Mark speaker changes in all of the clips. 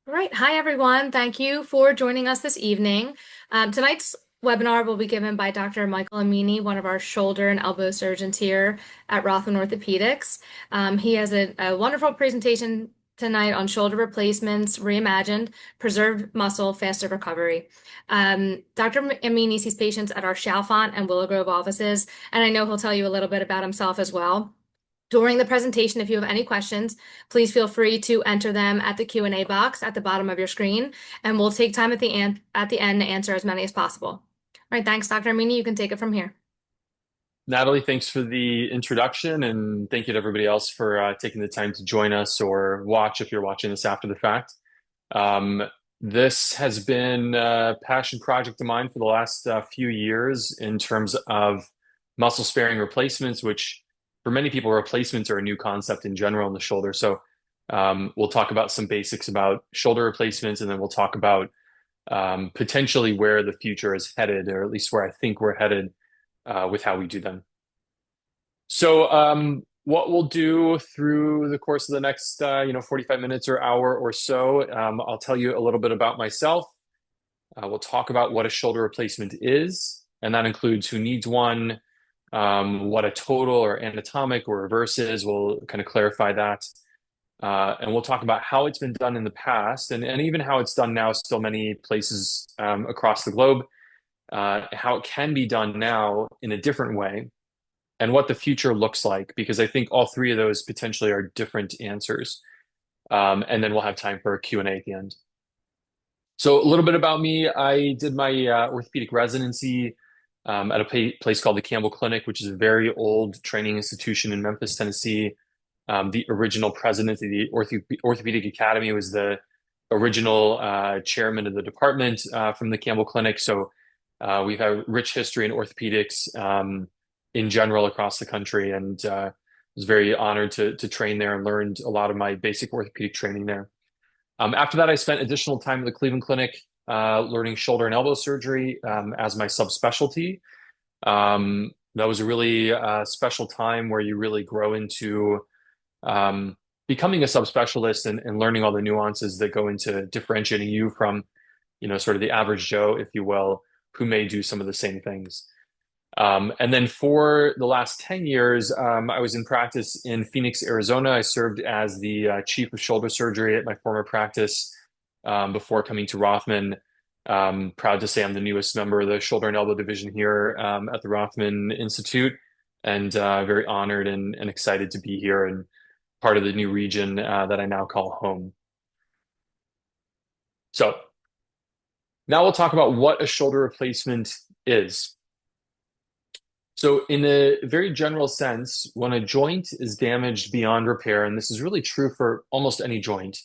Speaker 1: All right. Hi, everyone. Thank you for joining us this evening. Tonight's webinar will be given by Dr. Michael Amini, one of our shoulder and elbow surgeons here at Rothman Orthopedics. He has a wonderful presentation tonight on shoulder replacements, reimagined, preserved muscle, faster recovery. Dr. Amini sees patients at our Chalfont and Willow Grove offices, and I know he'll tell you a little bit about himself as well. During the presentation, if you have any questions, please feel free to enter them at the Q&A box at the bottom of your screen, and we'll take time at the end to answer as many as possible. All right, thanks, Dr. Amini. You can take it from here.
Speaker 2: Natalie, thanks for the introduction, and thank you to everybody else for taking the time to join us or watch if you're watching this after the fact. Um, this has been a passion project of mine for the last few years in terms of muscle sparing replacements, which for many people, replacements are a new concept in general in the shoulder. So we'll talk about some basics about shoulder replacements, and then we'll talk about potentially where the future is headed, or at least where I think we're headed with how we do them. So what we'll do through the course of the next 45 minutes or hour or so, I'll tell you a little bit about myself. We'll talk about what a shoulder replacement is, and that includes who needs one, what a total or anatomic or reverse is. We'll kind of clarify that. And we'll talk about how it's been done in the past and even how it's done now, still many places across the globe, how it can be done now in a different way, and what the future looks like, because I think all three of those potentially are different answers. And then we'll have time for a Q&A at the end. So a little bit about me. I did my orthopedic residency at a place called the Campbell Clinic, which is a very old training institution in Memphis, Tennessee. The original president of the Orthopedic Academy was the original chairman of the department from the Campbell Clinic. So we've had rich history in orthopedics in general across the country, and was very honored to train there and learned a lot of my basic orthopedic training there. After that, I spent additional time at the Cleveland Clinic learning shoulder and elbow surgery as my subspecialty. That was a really special time where you really grow into becoming a subspecialist and learning all the nuances that go into differentiating you from, sort of the average Joe, if you will, who may do some of the same things. And then for the last 10 years, I was in practice in Phoenix, Arizona. I served as the chief of shoulder surgery at my former practice before coming to Rothman. Proud to say I'm the newest member of the shoulder and elbow division here at the Rothman Institute, and very honored and excited to be here and part of the new region that I now call home. So now we'll talk about what a shoulder replacement is. So, in a very general sense, when a joint is damaged beyond repair, and this is really true for almost any joint,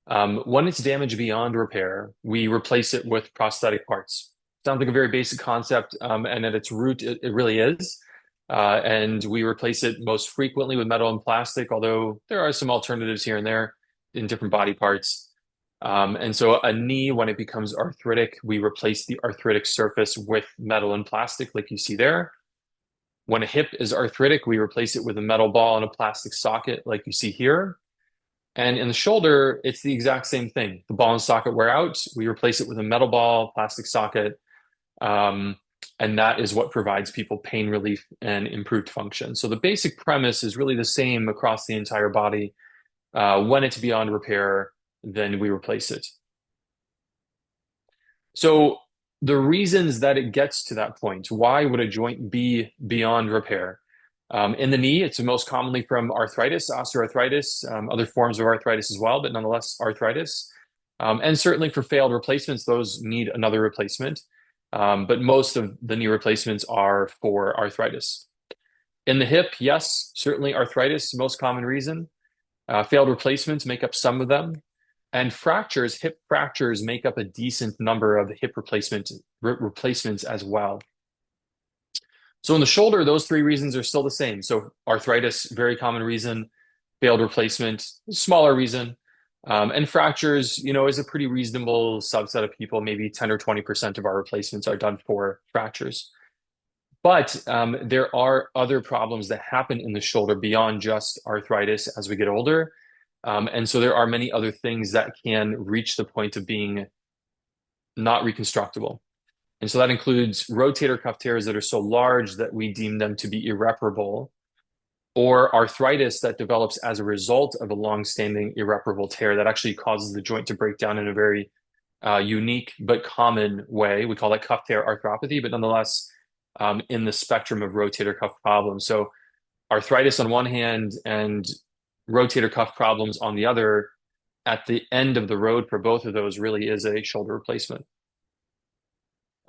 Speaker 2: when it's damaged beyond repair, we replace it with prosthetic parts. Sounds like a very basic concept, and at its root, it really is. And we replace it most frequently with metal and plastic, although there are some alternatives here and there in different body parts. And so, a knee, when it becomes arthritic, we replace the arthritic surface with metal and plastic, like you see there. When a hip is arthritic, we replace it with a metal ball and a plastic socket like you see here. And in the shoulder, it's the exact same thing. The ball and socket wear out, we replace it with a metal ball, plastic socket, and that is what provides people pain relief and improved function. So the basic premise is really the same across the entire body. When it's beyond repair, then we replace it. So the reasons that it gets to that point, why would a joint be beyond repair? In the knee, it's most commonly from arthritis, osteoarthritis, other forms of arthritis as well, but nonetheless arthritis. And certainly for failed replacements, those need another replacement. But most of the knee replacements are for arthritis. In the hip, yes, certainly arthritis, most common reason. Failed replacements make up some of them. And fractures, hip fractures, make up a decent number of hip replacements as well. So in the shoulder, those three reasons are still the same. So arthritis, very common reason. Failed replacement, smaller reason. And fractures, is a pretty reasonable subset of people. Maybe 10 or 20% of our replacements are done for fractures. But there are other problems that happen in the shoulder beyond just arthritis as we get older. And so there are many other things that can reach the point of being not reconstructible. And so that includes rotator cuff tears that are so large that we deem them to be irreparable, or arthritis that develops as a result of a long-standing irreparable tear that actually causes the joint to break down in a very unique but common way. We call that cuff tear arthropathy, but nonetheless, in the spectrum of rotator cuff problems. So arthritis on one hand and rotator cuff problems on the other, at the end of the road for both of those really is a shoulder replacement.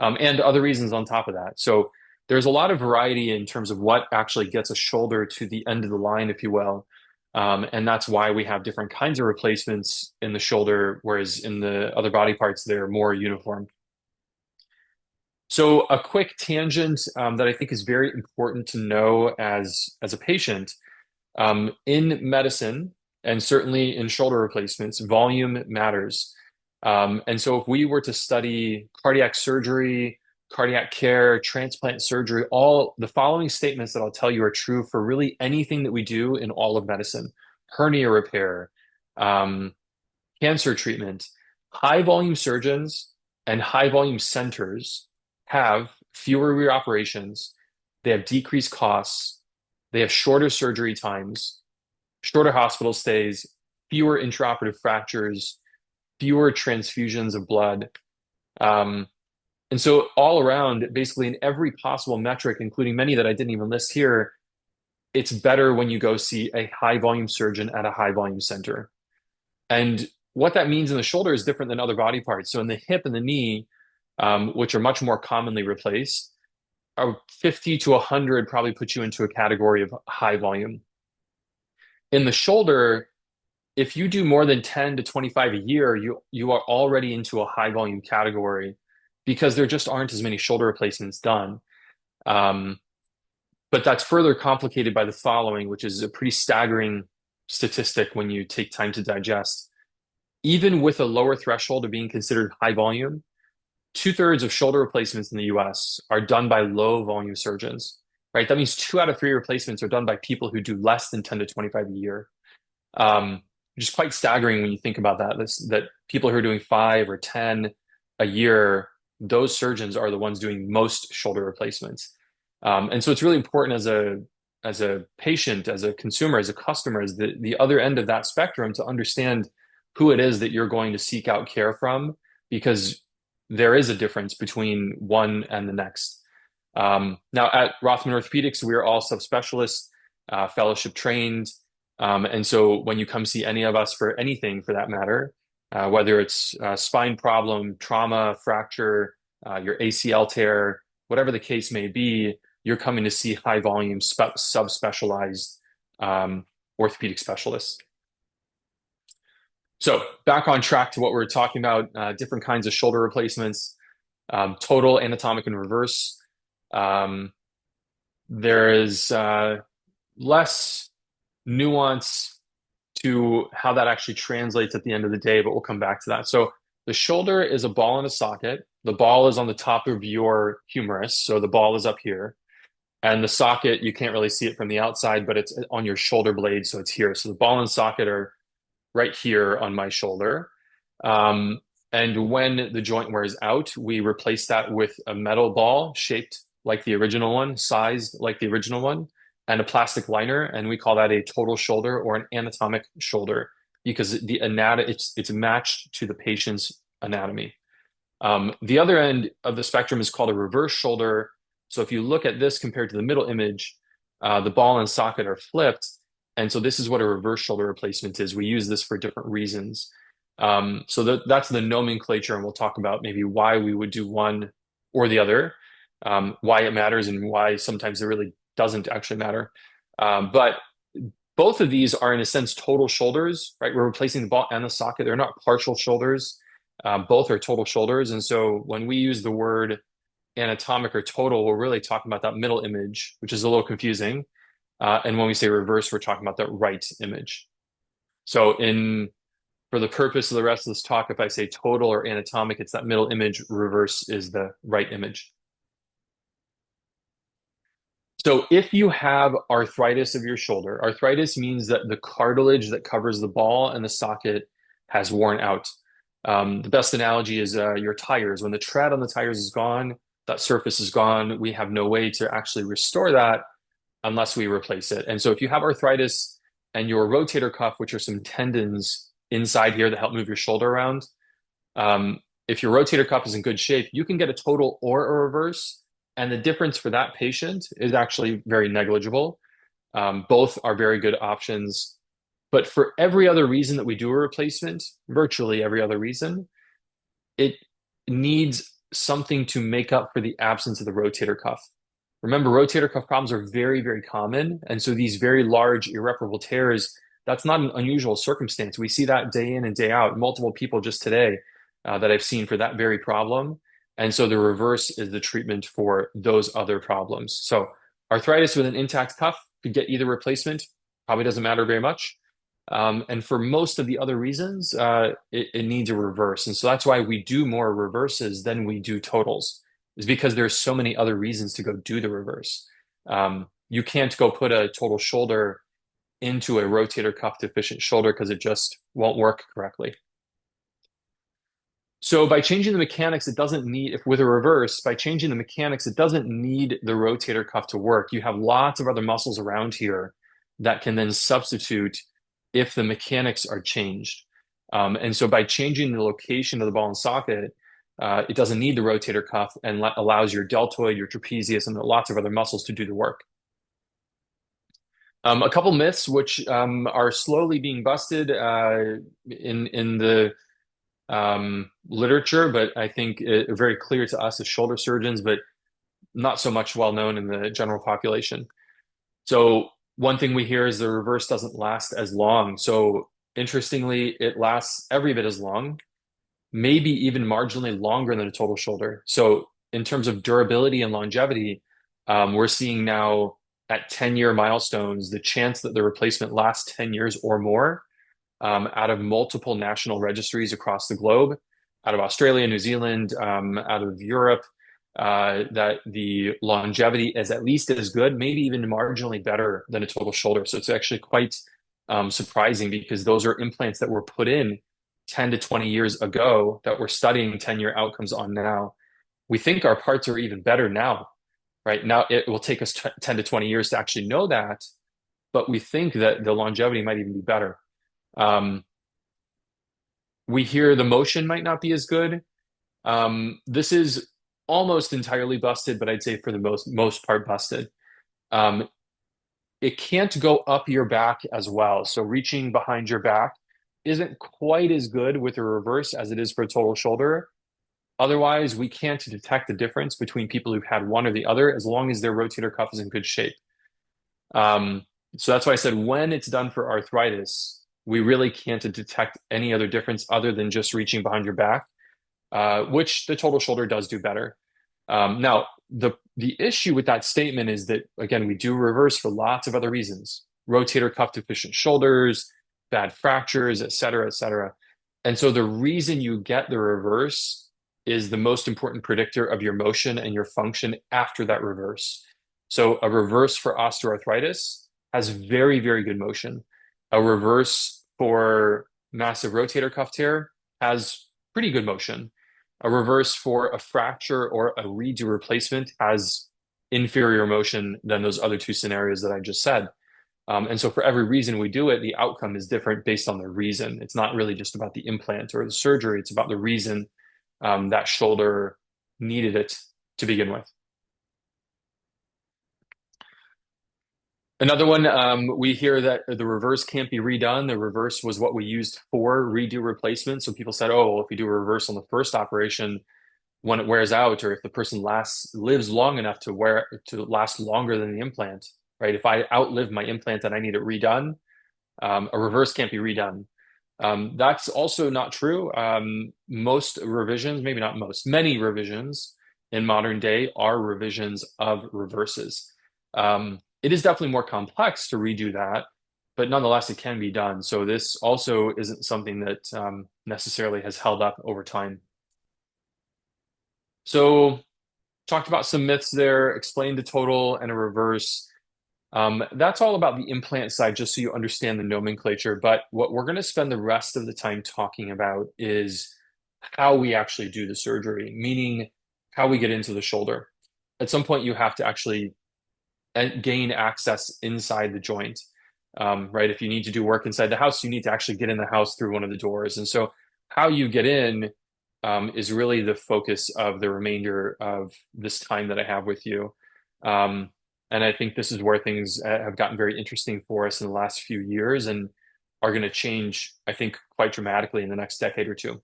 Speaker 2: And other reasons on top of that. So there's a lot of variety in terms of what actually gets a shoulder to the end of the line, if you will. And that's why we have different kinds of replacements in the shoulder, whereas in the other body parts, they're more uniform. So a quick tangent that I think is very important to know as a patient in medicine, and certainly in shoulder replacements, volume matters. And so if we were to study cardiac surgery, cardiac care, transplant surgery, all the following statements that I'll tell you are true for really anything that we do in all of medicine: hernia repair, um, cancer treatment. High volume surgeons and high volume centers have fewer reoperations, they have decreased costs, they have shorter surgery times, shorter hospital stays, fewer intraoperative fractures, fewer transfusions of blood. Um, and so, all around, basically in every possible metric, including many that I didn't even list here, it's better when you go see a high volume surgeon at a high volume center. And what that means in the shoulder is different than other body parts. So, in the hip and the knee, which are much more commonly replaced, 50 to 100 probably puts you into a category of high volume. In the shoulder, if you do more than 10 to 25 a year, you are already into a high volume category because there just aren't as many shoulder replacements done. Um, but that's further complicated by the following, which is a pretty staggering statistic when you take time to digest. Even with a lower threshold of being considered high volume, two-thirds of shoulder replacements in the US are done by low volume surgeons, right? That means 2 out of 3 replacements are done by people who do less than 10 to 25 a year. Which is quite staggering when you think about that. That people who are doing 5 or 10 a year, those surgeons are the ones doing most shoulder replacements. And so it's really important as a patient, as a consumer, as a customer, as the other end of that spectrum to understand who it is that you're going to seek out care from, because there is a difference between one and the next. Now at Rothman Orthopedics, we are all subspecialists, fellowship trained. And so when you come see any of us for anything for that matter, whether it's a spine problem, trauma, fracture, your ACL tear, whatever the case may be, you're coming to see high volume subspecialized orthopedic specialists. So back on track to what we were talking about, different kinds of shoulder replacements, total, anatomic, and reverse. There is less nuance to how that actually translates at the end of the day, but we'll come back to that. So the shoulder is a ball in a socket. The ball is on the top of your humerus. So the ball is up here. And the socket, you can't really see it from the outside, but it's on your shoulder blade. So it's here. So the ball and socket are right here on my shoulder. And when the joint wears out, we replace that with a metal ball shaped like the original one, sized like the original one, and a plastic liner, and we call that a total shoulder or an anatomic shoulder because it's matched to the patient's anatomy. The other end of the spectrum is called a reverse shoulder. So if you look at this compared to the middle image, the ball and socket are flipped, and so this is what a reverse shoulder replacement is. We use this for different reasons. So that's the nomenclature, and we'll talk about maybe why we would do one or the other, why it matters, and why sometimes it really doesn't actually matter. But both of these are, in a sense, total shoulders, right? We're replacing the ball and the socket. They're not partial shoulders. Both are total shoulders. And so when we use the word anatomic or total, we're really talking about that middle image, which is a little confusing. And when we say reverse, we're talking about that right image. So for the purpose of the rest of this talk, if I say total or anatomic, it's that middle image. Reverse is the right image. So if you have arthritis of your shoulder, arthritis means that the cartilage that covers the ball and the socket has worn out. The best analogy is your tires. When the tread on the tires is gone, that surface is gone. We have no way to actually restore that unless we replace it. And so if you have arthritis and your rotator cuff, which are some tendons inside here that help move your shoulder around, if your rotator cuff is in good shape, you can get a total or a reverse. And the difference for that patient is actually very negligible. Both are very good options. But for every other reason that we do a replacement, virtually every other reason, it needs something to make up for the absence of the rotator cuff. Remember, rotator cuff problems are very, very common. And so these very large irreparable tears, that's not an unusual circumstance. We see that day in and day out. Multiple people just today that I've seen for that very problem. And so the reverse is the treatment for those other problems. So arthritis with an intact cuff could get either replacement, probably doesn't matter very much. And for most of the other reasons, it needs a reverse. And so that's why we do more reverses than we do totals, is because there's so many other reasons to go do the reverse. You can't go put a total shoulder into a rotator cuff deficient shoulder because it just won't work correctly. So by changing the mechanics, it doesn't need, if with a reverse, by changing the mechanics, it doesn't need the rotator cuff to work. You have lots of other muscles around here that can then substitute if the mechanics are changed. And so by changing the location of the ball and socket, it doesn't need the rotator cuff and allows your deltoid, your trapezius, and lots of other muscles to do the work. A couple myths which are slowly being busted in the literature, but I think very clear to us as shoulder surgeons, but not so much well known in the general population. So one thing we hear is the reverse doesn't last as long. So interestingly, it lasts every bit as long, maybe even marginally longer than a total shoulder. So in terms of durability and longevity, we're seeing now at 10-year milestones, the chance that the replacement lasts 10 years or more out of multiple national registries across the globe, out of Australia, New Zealand, out of Europe, that the longevity is at least as good, maybe even marginally better than a total shoulder. So it's actually quite surprising because those are implants that were put in 10 to 20 years ago that we're studying 10-year outcomes on now. We think our parts are even better now, right? Now it will take us 10 to 20 years to actually know that, but we think that the longevity might even be better. We hear the motion might not be as good. This is almost entirely busted, but I'd say for the most part busted. Um, it can't go up your back as well. So reaching behind your back isn't quite as good with a reverse as it is for a total shoulder. Otherwise, we can't detect the difference between people who've had one or the other as long as their rotator cuff is in good shape. So that's why I said when it's done for arthritis, we really can't detect any other difference other than just reaching behind your back, which the total shoulder does do better. Now, the issue with that statement is that, again, we do reverse for lots of other reasons. Rotator cuff deficient shoulders, bad fractures, et cetera, et cetera. And so the reason you get the reverse is the most important predictor of your motion and your function after that reverse. So a reverse for osteoarthritis has very, very good motion. A reverse for massive rotator cuff tear has pretty good motion. A reverse for a fracture or a redo replacement has inferior motion than those other two scenarios that I just said. And so for every reason we do it, the outcome is different based on the reason. It's not really just about the implant or the surgery. It's about the reason that shoulder needed it to begin with. Another one, we hear that the reverse can't be redone. The reverse was what we used for redo replacement. So people said, oh, well, if you do a reverse on the first operation, when it wears out, or if the person lives long enough to last longer than the implant, right? If I outlive my implant and I need it redone, a reverse can't be redone. That's also not true. Most revisions, maybe not most, many revisions in modern day are revisions of reverses. It is definitely more complex to redo that, but nonetheless, it can be done. So this also isn't something that necessarily has held up over time. So talked about some myths there, explained a total and a reverse. That's all about the implant side, just so you understand the nomenclature. But what we're going to spend the rest of the time talking about is how we actually do the surgery, meaning how we get into the shoulder. At some point, you have to actually gain access inside the joint, right? If you need to do work inside the house, you need to actually get in the house through one of the doors. And so, how you get in is really the focus of the remainder of this time that I have with you. Um, and I think this is where things have gotten very interesting for us in the last few years and are going to change, I think, quite dramatically in the next decade or two.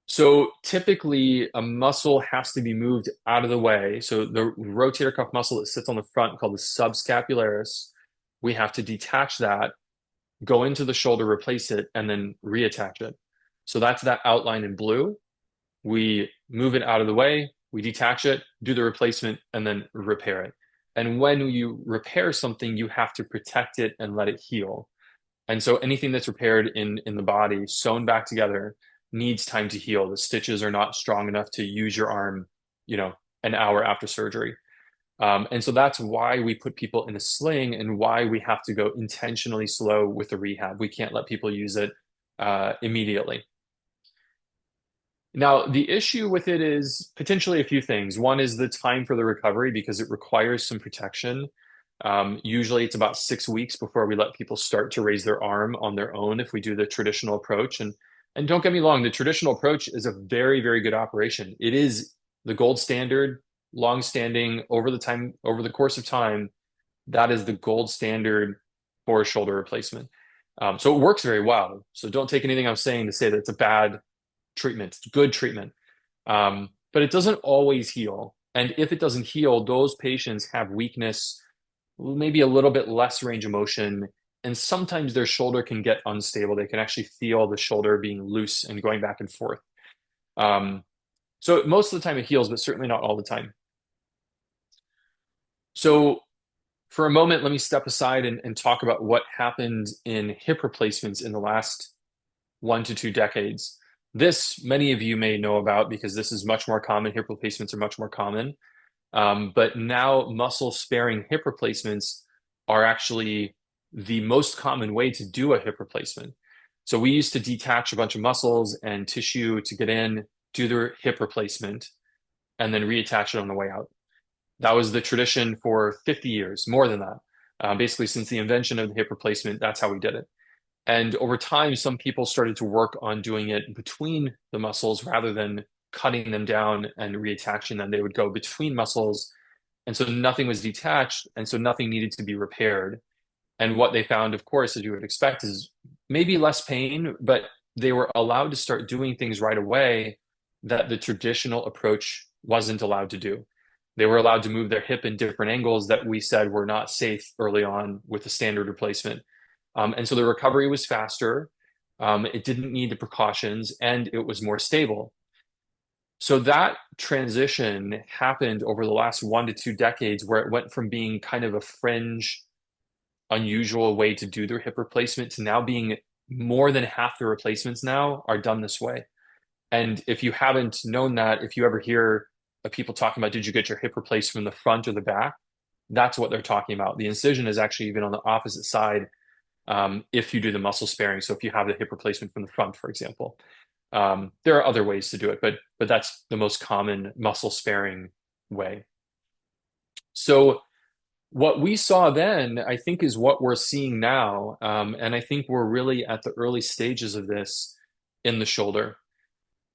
Speaker 2: So typically, a muscle has to be moved out of the way. So the rotator cuff muscle that sits on the front, called the subscapularis, we have to detach that, go into the shoulder, replace it, and then reattach it. So that's that outline in blue. We move it out of the way, we detach it, do the replacement, and then repair it. And when you repair something, you have to protect it and let it heal. And so anything that's repaired in the body, sewn back together, needs time to heal. The stitches are not strong enough to use your arm, you know, an hour after surgery. And so that's why we put people in a sling and why we have to go intentionally slow with the rehab. We can't let people use it immediately. Now, the issue with it is potentially a few things. One is the time for the recovery because it requires some protection. Usually it's about 6 weeks before we let people start to raise their arm on their own if we do the traditional approach. And don't get me wrong, the traditional approach is a very, very good operation. It is the gold standard, long-standing over the course of time. That is the gold standard for shoulder replacement. So it works very well. So don't take anything I'm saying to say that it's a bad treatment. It's good treatment. But it doesn't always heal. And if it doesn't heal, those patients have weakness, maybe a little bit less range of motion, and sometimes their shoulder can get unstable. They can actually feel the shoulder being loose and going back and forth. Um, so most of the time it heals, but certainly not all the time. So for a moment, let me step aside and talk about what happened in hip replacements in the last 1 to 2 decades. This, many of you may know about because this is much more common. Hip replacements are much more common. But now muscle sparing hip replacements are actually the most common way to do a hip replacement. So we used to detach a bunch of muscles and tissue to get in, do the hip replacement, and then reattach it on the way out. That was the tradition for 50 years, more than that. Basically, since the invention of the hip replacement, that's how we did it. And over time, some people started to work on doing it between the muscles rather than cutting them down and reattaching them. They would go between muscles. And so nothing was detached. And so nothing needed to be repaired. And what they found, of course, as you would expect, is maybe less pain, but they were allowed to start doing things right away that the traditional approach wasn't allowed to do. They were allowed to move their hip in different angles that we said were not safe early on with the standard replacement. And so the recovery was faster. It didn't need the precautions and it was more stable. So that transition happened over the last 1 to 2 decades where it went from being kind of a fringe, unusual way to do their hip replacement to now being more than half the replacements now are done this way. And if you haven't known that, if you ever hear of people talking about, did you get your hip replaced from the front or the back? That's what they're talking about. The incision is actually even on the opposite side if you do the muscle sparing. So if you have the hip replacement from the front, for example, there are other ways to do it, but that's the most common muscle sparing way. So what we saw then, I think, is what we're seeing now, and I think we're really at the early stages of this in the shoulder.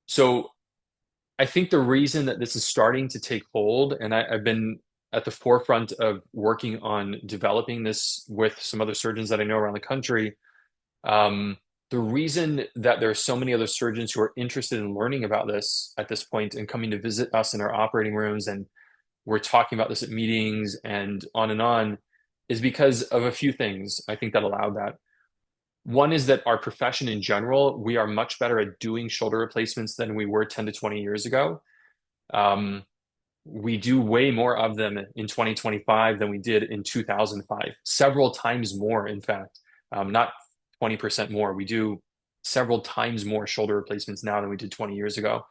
Speaker 2: So I think the reason that this is starting to take hold, and I've been at the forefront of working on developing this with some other surgeons that I know around the country. The reason that there are so many other surgeons who are interested in learning about this at this point and coming to visit us in our operating rooms, and we're talking about this at meetings and on, is because of a few things I think that allowed that. One is that our profession in general, we are much better at doing shoulder replacements than we were 10 to 20 years ago. Um, we do way more of them in 2025 than we did in 2005, several times more, in fact, not 20% more. We do several times more shoulder replacements now than we did 20 years ago.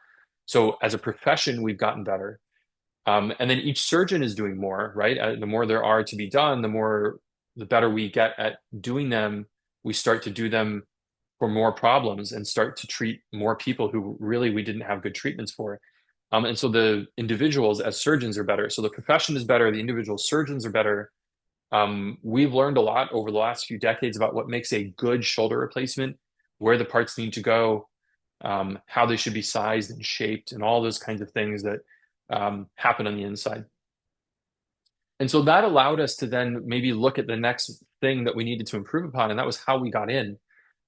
Speaker 2: So as a profession, we've gotten better. And then each surgeon is doing more, right? The more there are to be done, the better we get at doing them. We start to do them for more problems and start to treat more people who really we didn't have good treatments for. And so the individuals as surgeons are better. So the profession is better. The individual surgeons are better. We've learned a lot over the last few decades about what makes a good shoulder replacement, where the parts need to go, how they should be sized and shaped, and all those kinds of things that happen on the inside. And so that allowed us to then maybe look at the next thing that we needed to improve upon, and that was how we got in.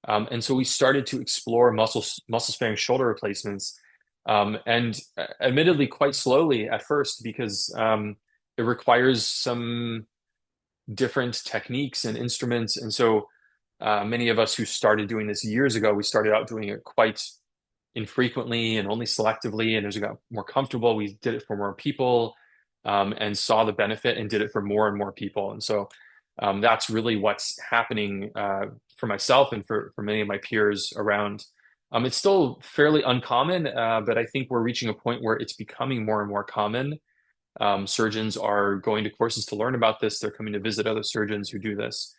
Speaker 2: And so we started to explore muscle sparing shoulder replacements, and admittedly quite slowly at first because it requires some different techniques and instruments. And so many of us who started doing this years ago, we started out doing it quite infrequently and only selectively. And as we got more comfortable, we did it for more people, and saw the benefit and did it for more and more people. And so that's really what's happening for myself and for many of my peers around. It's still fairly uncommon, but I think we're reaching a point where it's becoming more and more common. Surgeons are going to courses to learn about this. They're coming to visit other surgeons who do this.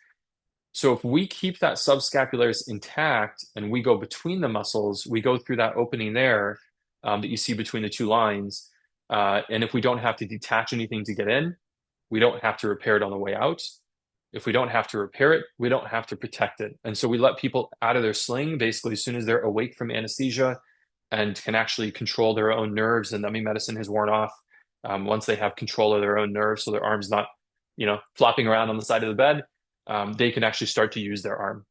Speaker 2: So if we keep that subscapularis intact and we go between the muscles, we go through that opening there that you see between the two lines. And if we don't have to detach anything to get in, we don't have to repair it on the way out. If we don't have to repair it, we don't have to protect it. And so we let people out of their sling basically as soon as they're awake from anesthesia and can actually control their own nerves. And numbing medicine has worn off once they have control of their own nerves, so their arm's not, flopping around on the side of the bed. They can actually start to use their arm.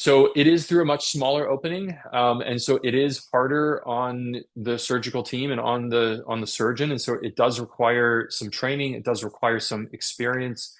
Speaker 2: So it is through a much smaller opening, and so it is harder on the surgical team and on the surgeon, and so it does require some training. It does require some experience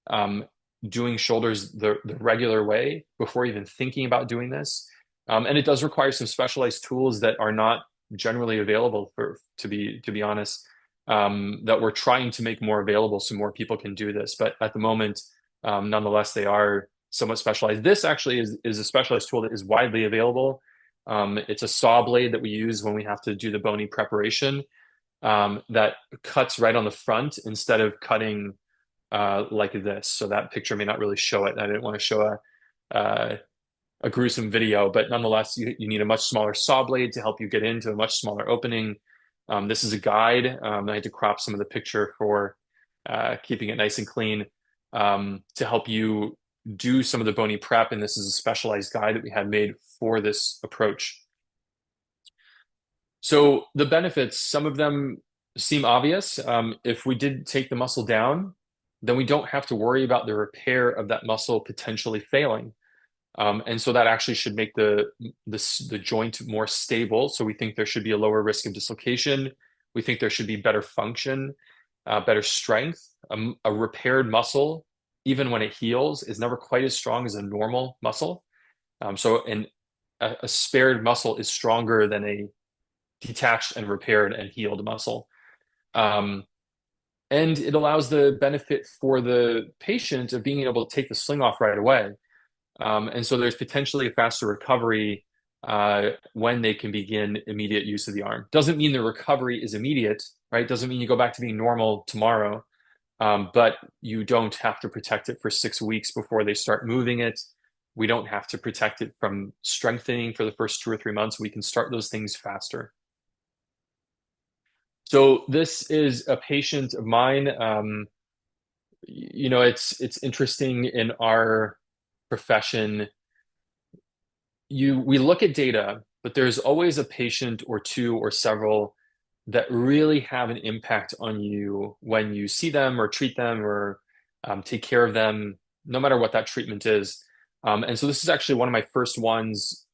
Speaker 2: um, doing shoulders the regular way before even thinking about doing this, and it does require some specialized tools that are not generally available to be honest, that we're trying to make more available so more people can do this. But at the moment, nonetheless, they are somewhat specialized. This actually is a specialized tool that is widely available. It's a saw blade that we use when we have to do the bony preparation, that cuts right on the front instead of cutting like this. So that picture may not really show it. I didn't want to show a gruesome video, but nonetheless, you need a much smaller saw blade to help you get into a much smaller opening. This is a guide. I had to crop some of the picture for keeping it nice and clean, to help you do some of the bony prep. And this is a specialized guide that we had made for this approach. So the benefits, some of them seem obvious. If we did take the muscle down, then we don't have to worry about the repair of that muscle potentially failing. And so that actually should make the joint more stable. So we think there should be a lower risk of dislocation. We think there should be better function, better strength. A repaired muscle, even when it heals, is never quite as strong as a normal muscle. A spared muscle is stronger than a detached and repaired and healed muscle. Um, and it allows the benefit for the patient of being able to take the sling off right away. And so there's potentially a faster recovery when they can begin immediate use of the arm. Doesn't mean the recovery is immediate, right? Doesn't mean you go back to being normal tomorrow, but you don't have to protect it for 6 weeks before they start moving it. We don't have to protect it from strengthening for the first 2 or 3 months. We can start those things faster. So this is a patient of mine. It's interesting in our profession. We look at data, but there's always a patient or two or several that really have an impact on you when you see them or treat them or take care of them, no matter what that treatment is. And so this is actually one of my first ones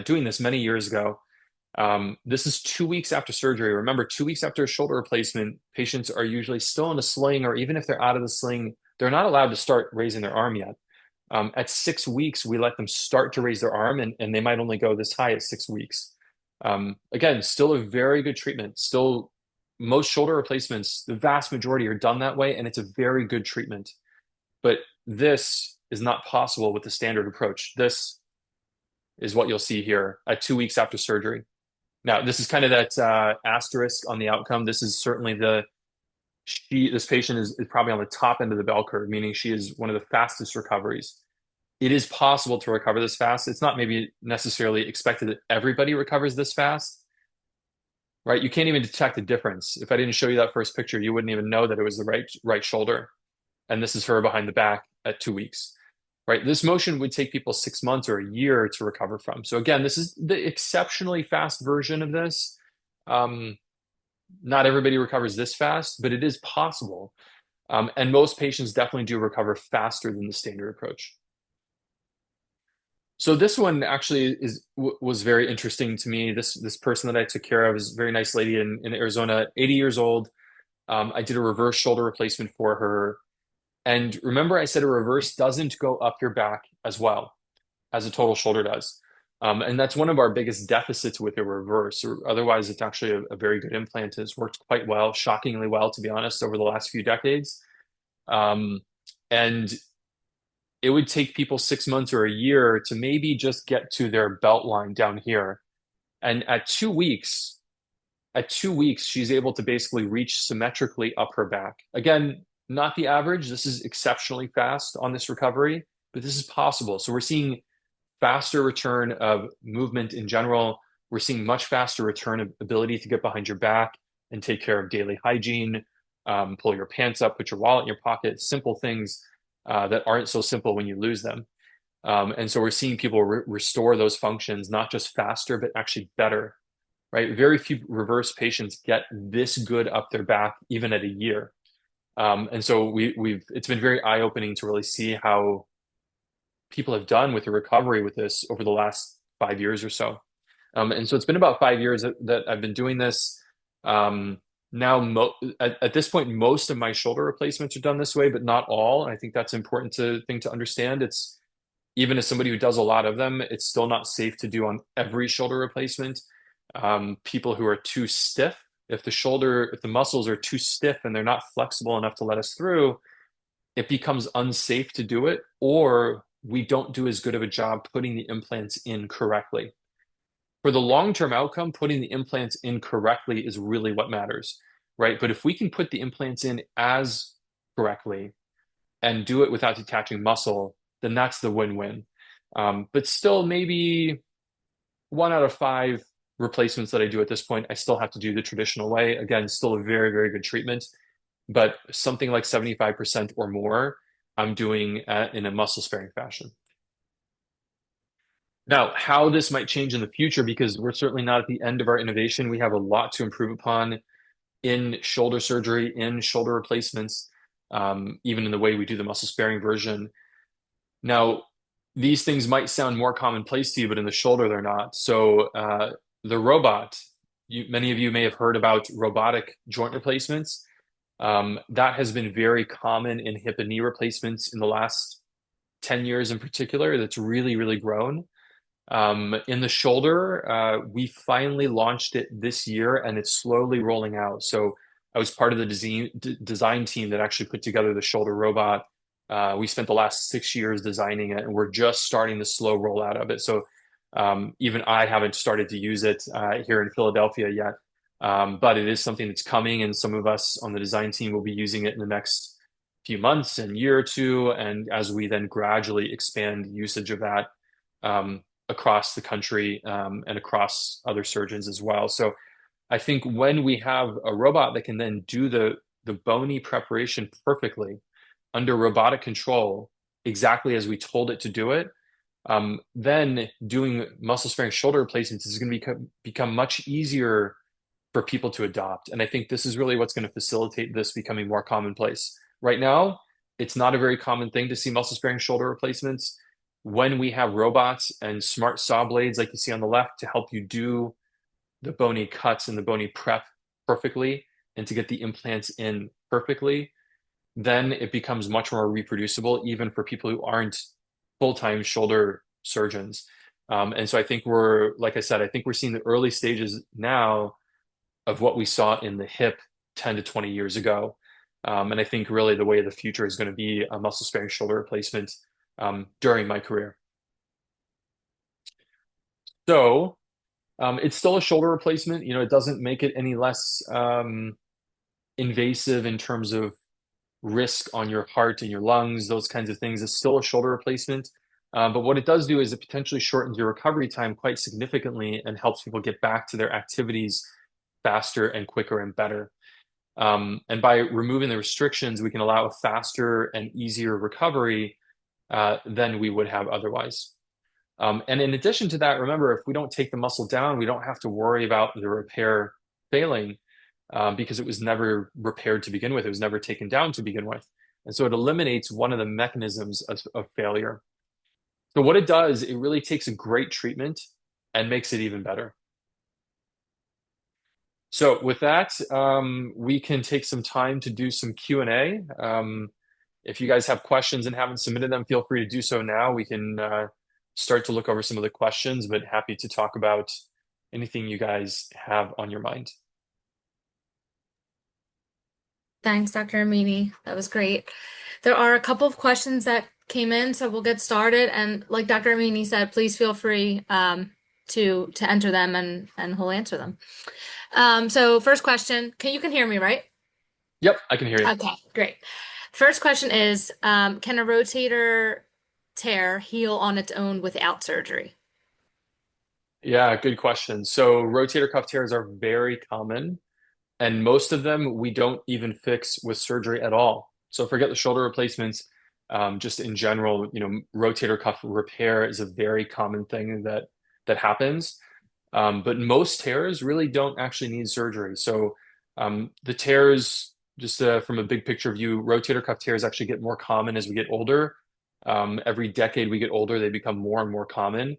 Speaker 2: doing this many years ago. This is 2 weeks after surgery. Remember, 2 weeks after a shoulder replacement, patients are usually still in a sling, or even if they're out of the sling, they're not allowed to start raising their arm yet. At 6 weeks, we let them start to raise their arm, and they might only go this high at 6 weeks. Again, still a very good treatment. Still, most shoulder replacements, the vast majority are done that way, and it's a very good treatment. But this is not possible with the standard approach. This is what you'll see here at 2 weeks after surgery. Now, this is kind of that asterisk on the outcome. This is certainly this patient is probably on the top end of the bell curve, meaning she is one of the fastest recoveries. It is possible to recover this fast. It's not maybe necessarily expected that everybody recovers this fast, right? You can't even detect the difference. If I didn't show you that first picture, you wouldn't even know that it was the right shoulder. And this is her behind the back at 2 weeks, right? This motion would take people 6 months or a year to recover from. So again, this is the exceptionally fast version of this. Um, Not everybody recovers this fast, but it is possible. And most patients definitely do recover faster than the standard approach. So this one actually was very interesting to me. This person that I took care of is a very nice lady in Arizona, 80 years old. I did a reverse shoulder replacement for her. And remember, I said a reverse doesn't go up your back as well as a total shoulder does. And that's one of our biggest deficits with a reverse. Or otherwise, it's actually a very good implant. It's worked quite well, shockingly well, to be honest, over the last few decades. Um, and it would take people 6 months or a year to maybe just get to their belt line down here. And at 2 weeks, she's able to basically reach symmetrically up her back. Again, not the average. This is exceptionally fast on this recovery, but this is possible. So we're seeing faster return of movement in general. We're seeing much faster return of ability to get behind your back and take care of daily hygiene, pull your pants up, put your wallet in your pocket, simple things that aren't so simple when you lose them. And so we're seeing people restore those functions, not just faster, but actually better, right? Very few reverse patients get this good up their back, even at a year. And so it's been very eye-opening to really see how people have done with the recovery with this over the last 5 years or so. And so it's been about 5 years that I've been doing this. Now, at this point, most of my shoulder replacements are done this way, but not all. And I think that's important thing to understand. It's even as somebody who does a lot of them, it's still not safe to do on every shoulder replacement. People who are too stiff, if the muscles are too stiff and they're not flexible enough to let us through, it becomes unsafe to do it, or we don't do as good of a job putting the implants in correctly. For the long-term outcome, putting the implants in correctly is really what matters, right? But if we can put the implants in as correctly and do it without detaching muscle, then that's the win-win. But still, maybe 1 out of 5 replacements that I do at this point, I still have to do the traditional way. Again, still a very, very good treatment, but something like 75% or more, I'm doing in a muscle sparing fashion. Now, how this might change in the future, because we're certainly not at the end of our innovation. We have a lot to improve upon in shoulder surgery, in shoulder replacements, even in the way we do the muscle sparing version. Now, these things might sound more commonplace to you, but in the shoulder, they're not. So, the robot, many of you may have heard about robotic joint replacements. That has been very common in hip and knee replacements in the last 10 years in particular. That's really, really grown. In the shoulder, we finally launched it this year and it's slowly rolling out. So I was part of the design team that actually put together the shoulder robot. We spent the last 6 years designing it and we're just starting the slow rollout of it. So even I haven't started to use it here in Philadelphia yet. But it is something that's coming, and some of us on the design team will be using it in the next few months and year or two. And as we then gradually expand usage of that across the country and across other surgeons as well. So I think when we have a robot that can then do the bony preparation perfectly under robotic control, exactly as we told it to do it, then doing muscle sparing shoulder replacements is going to become much easier for people to adopt. And I think this is really what's going to facilitate this becoming more commonplace. Right now, it's not a very common thing to see muscle sparing shoulder replacements. When we have robots and smart saw blades like you see on the left to help you do the bony cuts and the bony prep perfectly and to get the implants in perfectly, then it becomes much more reproducible, even for people who aren't full-time shoulder surgeons. And so I think like I said, I think we're seeing the early stages now of what we saw in the hip 10 to 20 years ago. And I think really the way of the future is going to be a muscle sparing shoulder replacement during my career. So It's still a shoulder replacement. It doesn't make it any less invasive in terms of risk on your heart and your lungs, those kinds of things. It's still a shoulder replacement. But what it does do is it potentially shortens your recovery time quite significantly and helps people get back to their activities faster and quicker and better. And by removing the restrictions, we can allow a faster and easier recovery than we would have otherwise. And in addition to that, remember, if we don't take the muscle down, we don't have to worry about the repair failing because it was never repaired to begin with. It was never taken down to begin with. And so it eliminates one of the mechanisms of failure. So what it does, it really takes a great treatment and makes it even better. So with that, we can take some time to do some Q&A. If you guys have questions and haven't submitted them, feel free to do so now. We can start to look over some of the questions, but happy to talk about anything you guys have on your mind.
Speaker 1: Thanks, Dr. Amini. That was great. There are a couple of questions that came in, so we'll get started. And like Dr. Amini said, please feel free to enter them and he'll answer them. So first question, you can hear me, right?
Speaker 2: Yep, I can hear you.
Speaker 1: Okay, great. First question is, can a rotator tear heal on its own without surgery?
Speaker 2: Yeah, good question. So rotator cuff tears are very common, and most of them we don't even fix with surgery at all. So forget the shoulder replacements. Just in general, rotator cuff repair is a very common thing that happens. But most tears really don't actually need surgery. So the tears, just from a big picture view, rotator cuff tears actually get more common as we get older. Every decade we get older, they become more and more common.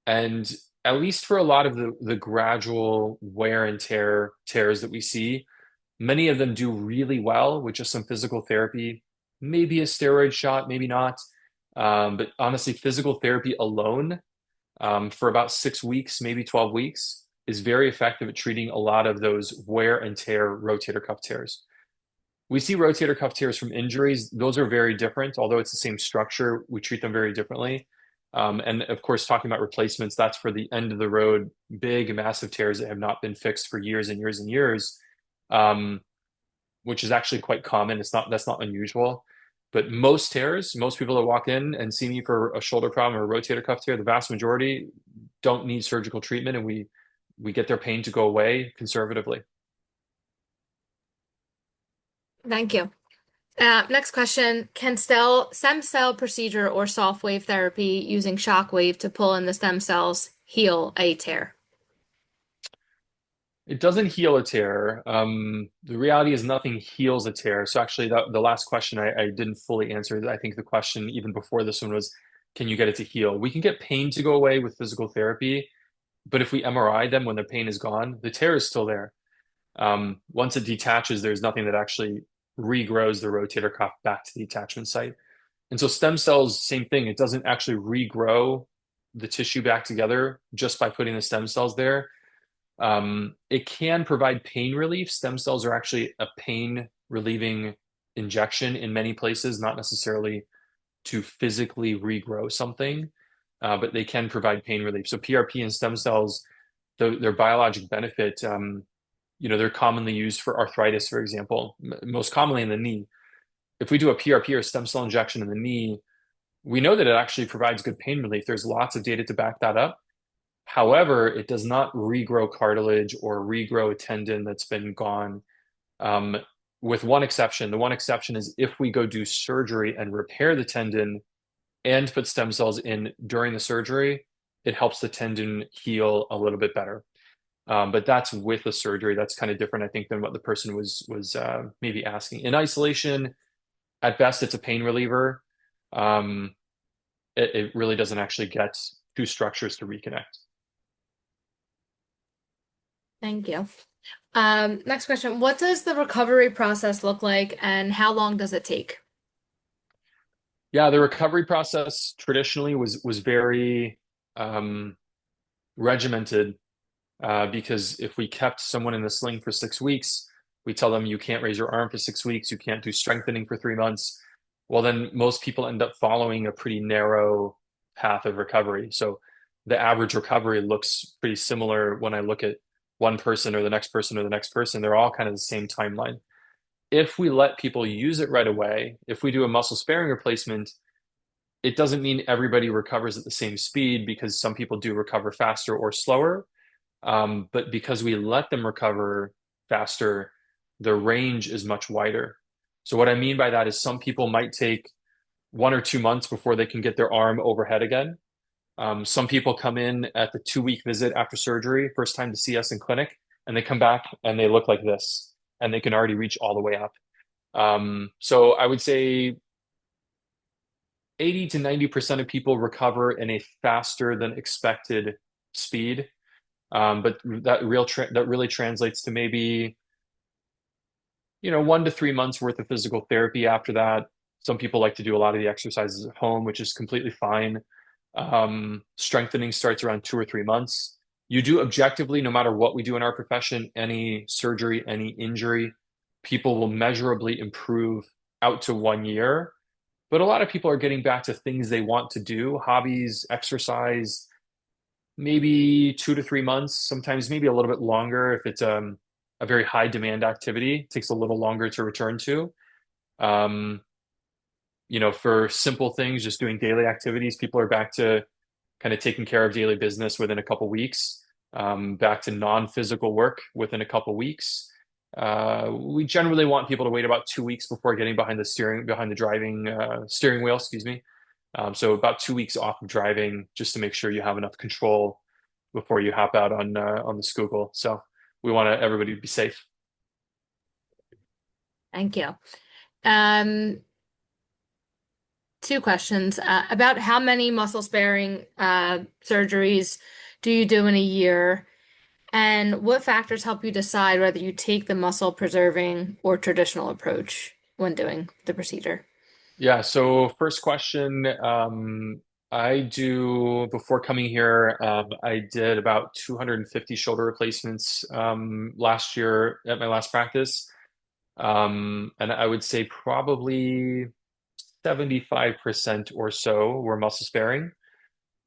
Speaker 2: And at least for a lot of the gradual wear and tears that we see, many of them do really well with just some physical therapy, maybe a steroid shot, maybe not. But honestly, physical therapy alone for about 6 weeks, maybe 12 weeks, is very effective at treating a lot of those wear and tear rotator cuff tears. We see rotator cuff tears from injuries. Those are very different. Although it's the same structure, we treat them very differently. And of course, talking about replacements, that's for the end of the road, big, massive tears that have not been fixed for years and years and years, um, which is actually quite common. That's not unusual. But most tears, most people that walk in and see me for a shoulder problem or a rotator cuff tear, the vast majority don't need surgical treatment, and we get their pain to go away conservatively.
Speaker 1: Thank you. Next question, can stem cell procedure or soft wave therapy using shock wave to pull in the stem cells heal a tear?
Speaker 2: It doesn't heal a tear. The reality is nothing heals a tear. So actually, the last question I didn't fully answer. I think the question even before this one was, can you get it to heal? We can get pain to go away with physical therapy, but if we MRI them when the pain is gone, the tear is still there. Once it detaches, there's nothing that actually regrows the rotator cuff back to the attachment site. And so stem cells, same thing. It doesn't actually regrow the tissue back together just by putting the stem cells there. It can provide pain relief. Stem cells are actually a pain relieving injection in many places, not necessarily to physically regrow something, but they can provide pain relief. So PRP and stem cells, their biologic benefit, they're commonly used for arthritis, for example, most commonly in the knee. If we do a PRP or stem cell injection in the knee, we know that it actually provides good pain relief. There's lots of data to back that up. However, it does not regrow cartilage or regrow a tendon that's been gone, um, with one exception. The one exception is if we go do surgery and repair the tendon and put stem cells in during the surgery, it helps the tendon heal a little bit better. But that's with the surgery. That's kind of different, I think, than what the person was maybe asking. In isolation, at best, it's a pain reliever. Um, it really doesn't actually get two structures to reconnect.
Speaker 1: Thank you. Next question, what does the recovery process look like and how long does it take?
Speaker 2: Yeah, the recovery process traditionally was very um, regimented because if we kept someone in the sling for 6 weeks, we tell them you can't raise your arm for 6 weeks, you can't do strengthening for 3 months. Well, then most people end up following a pretty narrow path of recovery. So the average recovery looks pretty similar when I look at one person or the next person or the next person. They're all kind of the same timeline. If we let people use it right away, if we do a muscle sparing replacement, it doesn't mean everybody recovers at the same speed because some people do recover faster or slower. But because we let them recover faster, the range is much wider. So what I mean by that is some people might take 1 or 2 months before they can get their arm overhead again. Some people come in at the 2 week visit after surgery, first time to see us in clinic, and they come back and they look like this, and they can already reach all the way up. So I would say 80 to 90% of people recover in a faster than expected speed. But that really translates to maybe 1 to 3 months worth of physical therapy after that. Some people like to do a lot of the exercises at home, which is completely fine. Strengthening starts around 2 or 3 months. You do objectively, no matter what we do in our profession, any surgery, any injury, people will measurably improve out to 1 year. But a lot of people are getting back to things they want to do, hobbies, exercise, maybe 2 to 3 months, sometimes maybe a little bit longer if it's a very high demand activity. It takes a little longer to return to. Um, for simple things, just doing daily activities, people are back to kind of taking care of daily business within a couple weeks, back to non-physical work within a couple weeks. We generally want people to wait about 2 weeks before getting behind the driving steering wheel, excuse me. So about 2 weeks off of driving, just to make sure you have enough control before you hop out on the Schuylkill. So we want everybody to be safe.
Speaker 1: Thank you. Um, Two questions. About how many muscle sparing surgeries do you do in a year? And what factors help you decide whether you take the muscle preserving or traditional approach when doing the procedure?
Speaker 2: Yeah, so first question, I do before coming here, I did about 250 shoulder replacements last year at my last practice. And I would say probably 75% or so were muscle sparing.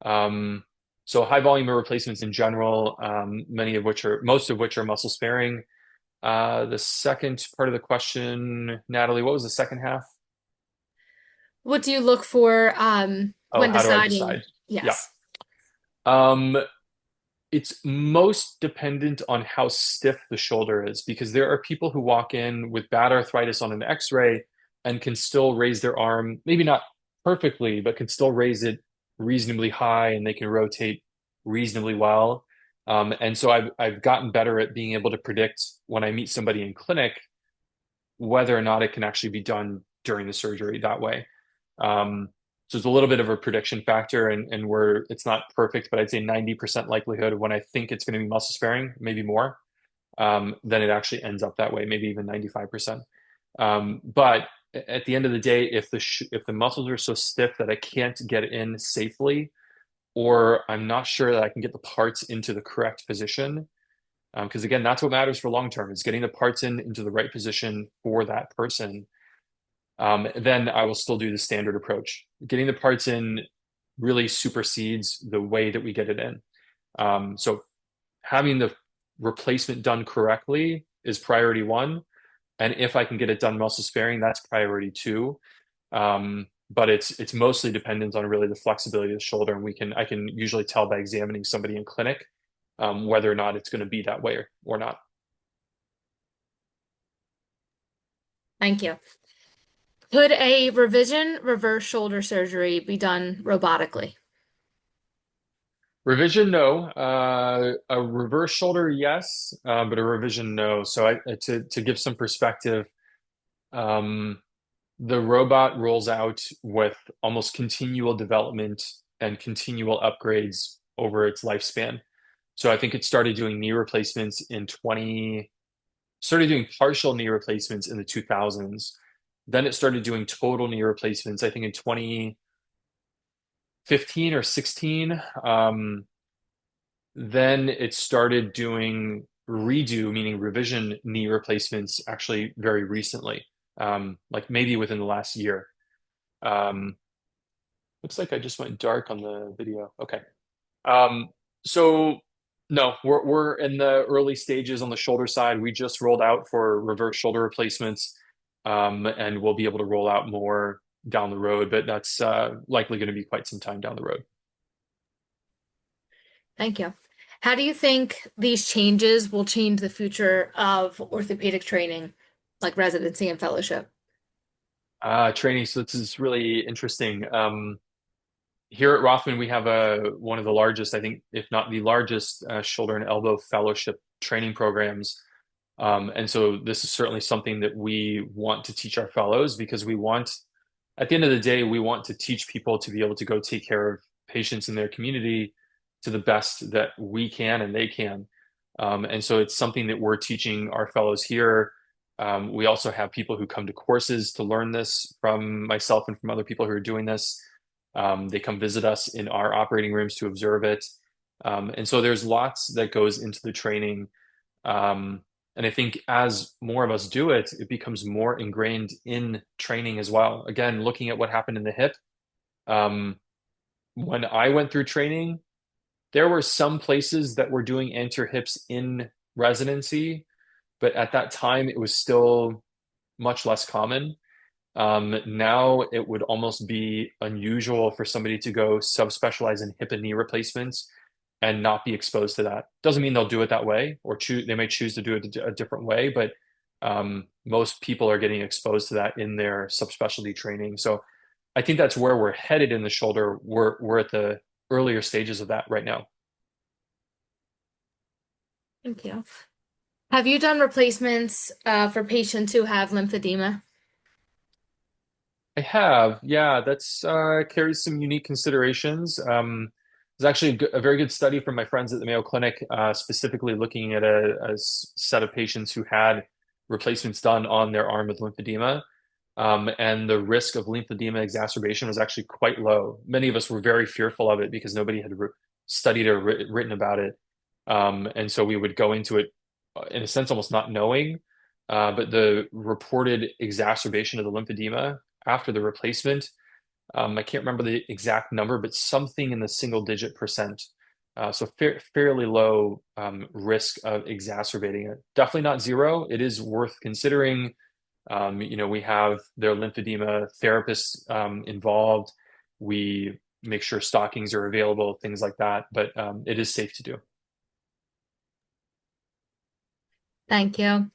Speaker 2: Um, so high volume of replacements in general, most of which are muscle sparing. The second part of the question, Natalie, what was the second half?
Speaker 1: What do you look for
Speaker 2: Oh,
Speaker 1: when
Speaker 2: how do I
Speaker 1: deciding?
Speaker 2: decide? Yeah.
Speaker 1: Yes.
Speaker 2: Um, it's most dependent on how stiff the shoulder is because there are people who walk in with bad arthritis on an X-ray and can still raise their arm, maybe not perfectly, but can still raise it reasonably high and they can rotate reasonably well. And so I've gotten better at being able to predict when I meet somebody in clinic whether or not it can actually be done during the surgery that way. Um, so it's a little bit of a prediction factor, and it's not perfect, but I'd say 90% likelihood when I think it's going to be muscle sparing, maybe more, then it actually ends up that way, maybe even 95%. But at the end of the day, if the muscles are so stiff that I can't get it in safely, or I'm not sure that I can get the parts into the correct position, because again, that's what matters for long term is getting the parts into the right position for that person. Then I will still do the standard approach. Getting the parts in really supersedes the way that we get it in. So having the replacement done correctly is priority one. And if I can get it done muscle sparing, that's priority two. But it's mostly dependent on really the flexibility of the shoulder. And I can usually tell by examining somebody in clinic whether or not it's going to be that way or not.
Speaker 1: Thank you. Could a revision reverse shoulder surgery be done robotically?
Speaker 2: Revision, no. A reverse shoulder, yes, but a revision, no. So to give some perspective, um, the robot rolls out with almost continual development and continual upgrades over its lifespan. So I think it started doing knee replacements started doing partial knee replacements in the 2000s. Then it started doing total knee replacements, I think in 2015 or 16. Then it started doing redo, meaning revision knee replacements actually very recently, like maybe within the last year. Um, Looks like I just went dark on the video. Okay. Um, so no, we're in the early stages on the shoulder side. We just rolled out for reverse shoulder replacements, and we'll be able to roll out more down the road, but that's likely going to be quite some time down the road.
Speaker 1: Thank you. How do you think these changes will change the future of orthopedic training, like residency and fellowship?
Speaker 2: Training, so this is really interesting. Here at Rothman, we have one of the largest, I think, if not the largest, shoulder and elbow fellowship training programs. And so this is certainly something that we want to teach our fellows because at the end of the day, we want to teach people to be able to go take care of patients in their community to the best that we can and they can. And so it's something that we're teaching our fellows here. We also have people who come to courses to learn this from myself and from other people who are doing this. They come visit us in our operating rooms to observe it. And so there's lots that goes into the training. And I think as more of us do it, it becomes more ingrained in training as well. Again, looking at what happened in the hip, um, when I went through training, there were some places that were doing anterior hips in residency, but at that time it was still much less common. Now it would almost be unusual for somebody to go subspecialize in hip and knee replacements and not be exposed to that. Doesn't mean they'll do it that way or they may choose to do it a different way, but most people are getting exposed to that in their subspecialty training. So I think that's where we're headed in the shoulder. We're at the earlier stages of that right now.
Speaker 1: Thank you. Have you done replacements for patients who have lymphedema?
Speaker 2: I have, yeah, that's carries some unique considerations. There's actually a very good study from my friends at the Mayo Clinic, specifically looking at a set of patients who had replacements done on their arm with lymphedema. And the risk of lymphedema exacerbation was actually quite low. Many of us were very fearful of it because nobody had studied or written about it. And so we would go into it, in a sense, almost not knowing. But the reported exacerbation of the lymphedema after the replacement, I can't remember the exact number, but something in the single digit percent. So fairly low risk of exacerbating it. Definitely not zero. It is worth considering. We have their lymphedema therapists involved. We make sure stockings are available, things like that, but it is safe to do.
Speaker 1: Thank you.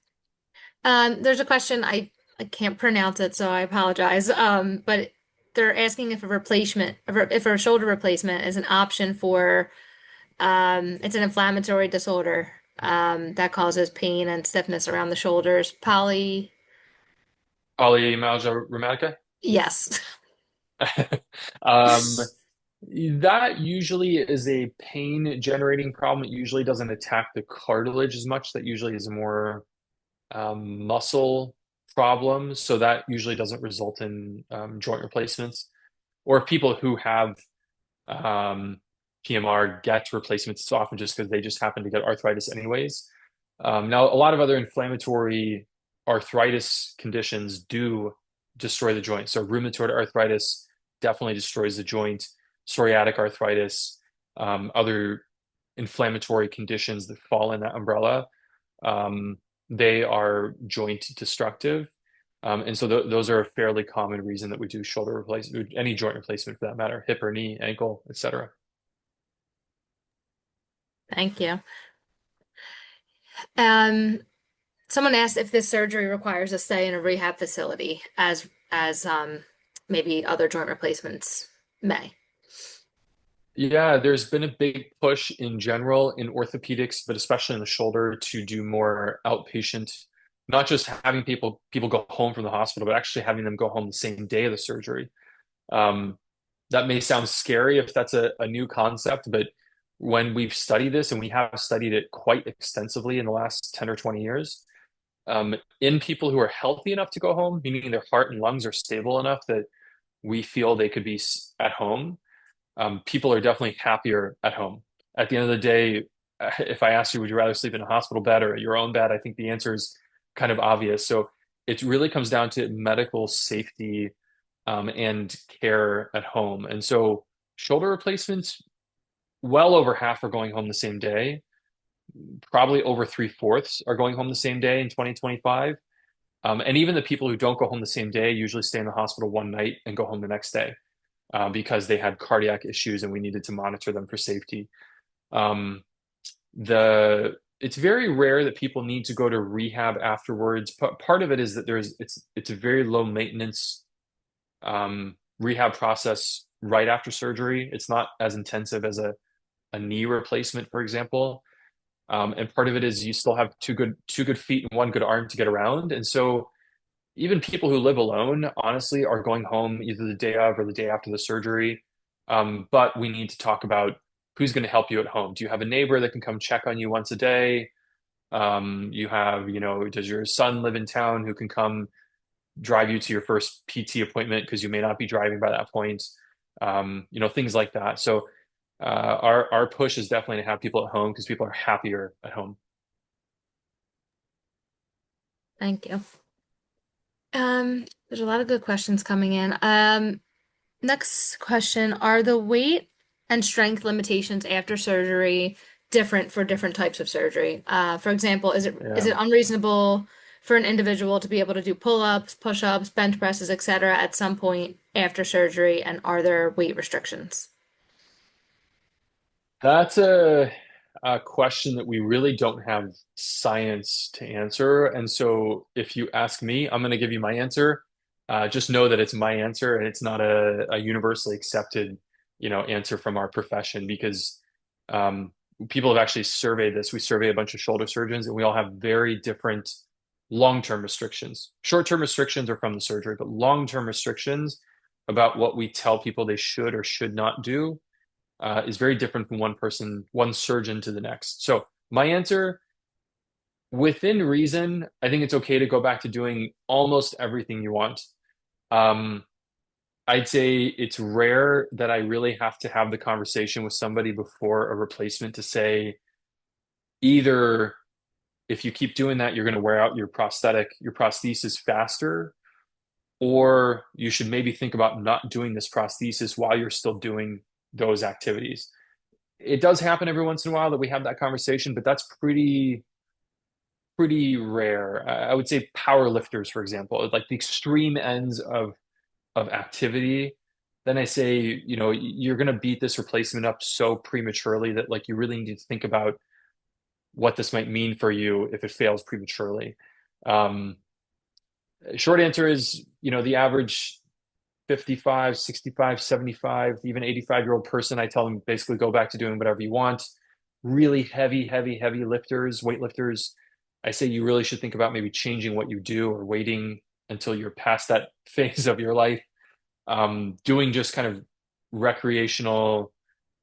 Speaker 1: There's a question I can't pronounce it, so I apologize. But they're asking if a replacement, if a shoulder replacement is an option for it's an inflammatory disorder that causes pain and stiffness around the shoulders.
Speaker 2: Polymyalgia rheumatica.
Speaker 1: Yes.
Speaker 2: Um, that usually is a pain generating problem. It usually doesn't attack the cartilage as much. That usually is a more muscle problem. So that usually doesn't result in joint replacements. Or people who have um, PMR get replacements, it's often just because they just happen to get arthritis anyways. Now, a lot of other inflammatory arthritis conditions do destroy the joint. So rheumatoid arthritis definitely destroys the joint. Psoriatic arthritis, other inflammatory conditions that fall in that umbrella, um, they are joint destructive. And so those are a fairly common reason that we do shoulder replacement, any joint replacement for that matter, hip or knee, ankle, etc.
Speaker 1: Thank you. Um, Someone asked if this surgery requires a stay in a rehab facility as maybe other joint replacements may.
Speaker 2: Yeah, there's been a big push in general in orthopedics, but especially in the shoulder to do more outpatient, not just having people go home from the hospital, but actually having them go home the same day of the surgery. Um, that may sound scary if that's a new concept, but when we've studied this, and we have studied it quite extensively in the last 10 or 20 years, in people who are healthy enough to go home, meaning their heart and lungs are stable enough that we feel they could be at home, people are definitely happier at home. At the end of the day, if I ask you, would you rather sleep in a hospital bed or your own bed? I think the answer is kind of obvious. So it really comes down to medical safety and care at home. And so shoulder replacements well over half are going home the same day. Probably over three-fourths are going home the same day in 2025. And even the people who don't go home the same day usually stay in the hospital one night and go home the next day because they had cardiac issues and we needed to monitor them for safety. Um, it's very rare that people need to go to rehab afterwards. Part of it is that it's a very low maintenance rehab process right after surgery. It's not as intensive as a knee replacement, for example. And part of it is you still have two good feet and one good arm to get around. And so even people who live alone, honestly, are going home either the day of or the day after the surgery. But we need to talk about who's going to help you at home. Do you have a neighbor that can come check on you once a day? Does your son live in town who can come drive you to your first PT appointment because you may not be driving by that point? Things like that. So our push is definitely to have people at home because people are happier at home.
Speaker 1: Thank you. There's a lot of good questions coming in. Next question, are the weight and strength limitations after surgery different for different types of surgery? For example, is
Speaker 2: Yeah.
Speaker 1: it unreasonable for an individual to be able to do pull-ups, push-ups, bench presses, etc. at some point after surgery, and are there weight restrictions?
Speaker 2: That's a question that we really don't have science to answer. And so if you ask me, I'm going to give you my answer. Just know that it's my answer and it's not a universally accepted, answer from our profession because um, people have actually surveyed this. We survey a bunch of shoulder surgeons and we all have very different long-term restrictions. Short-term restrictions are from the surgery, but long-term restrictions about what we tell people they should or should not do is very different from one person, one surgeon to the next. So my answer, within reason, I think it's okay to go back to doing almost everything you want. Um, I'd say it's rare that I really have to have the conversation with somebody before a replacement to say either if you keep doing that, you're going to wear out your prosthesis faster, or you should maybe think about not doing this prosthesis while you're still doing those activities. It does happen every once in a while that we have that conversation, but that's pretty rare. I would say power lifters, for example, like the extreme ends of activity. Then I say, you're going to beat this replacement up so prematurely that like you really need to think about what this might mean for you if it fails prematurely. Um, Short answer is, the average 55, 65, 75, even 85-year-old person, I tell them basically go back to doing whatever you want. Really heavy, heavy, heavy lifters, weightlifters, I say you really should think about maybe changing what you do or waiting until you're past that phase of your life. Doing just kind of recreational